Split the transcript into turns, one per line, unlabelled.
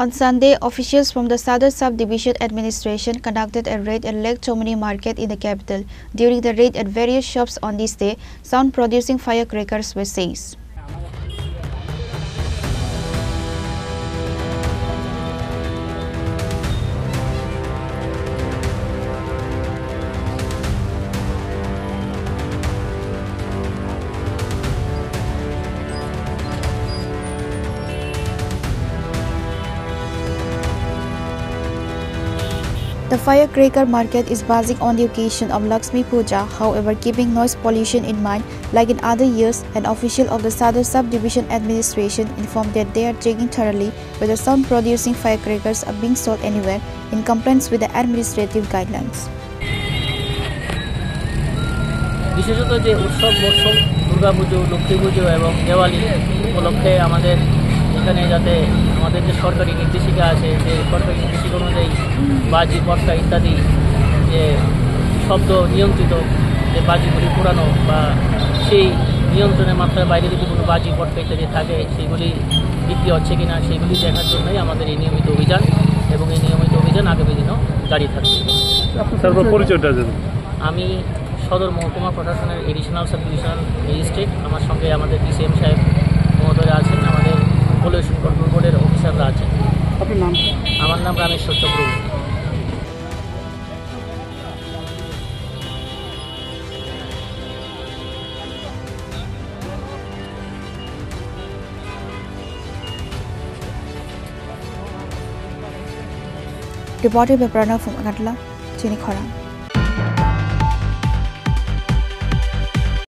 On Sunday, officials from the Sadar Sub-Division Administration conducted a raid at Lake Chomini Market in the capital. During the raid at various shops on this day, sound-producing firecrackers were seized. The firecracker market is buzzing on the occasion of Lakshmi Puja. However, keeping noise pollution in mind, like in other years, an official of the Sadar Sub-Division Administration informed that they are checking thoroughly whether sound-producing firecrackers are being sold anywhere in compliance with the administrative guidelines.
বিশেষত যে উৎসব মরশুম দুর্গাপুজো, লক্ষ্মী পুজো এবং দেওয়ালি উপলক্ষে আমাদের এখানে যাতে আমাদের যে সরকারি নির্দেশিকা আছে যে সরকারি নির্দেশিকা অনুযায়ী বাজি পটকা ইত্যাদি যে শব্দ নিয়ন্ত্রিত যে বাজিগুলি পোড়ানো বা সেই নিয়ন্ত্রণের মাত্রার বাইরে যদি কোনো বাজি পটকা ইত্যাদি থাকে সেগুলি বিক্রি হচ্ছে কিনা সেগুলি দেখার জন্যই আমাদের এই নিয়মিত অভিযান এবং এই নিয়মিত অভিযান আগামী দিনও জারি থাকবে। আমি সদর মহকুমা প্রশাসনের এডিশনাল সাব ডিভিশনাল ম্যাজিস্ট্রেট, আমার সঙ্গে আমাদের ডিসিএম সাহেব মহোদয় আছেন, আমাদের পলিউশন কন্ট্রোল বোর্ডের অফিসাররা আছেন। আপনার নাম? আমার নাম Rameshwar Chakraborty.
Reported by Pranav from Agatla, Chini Khorang.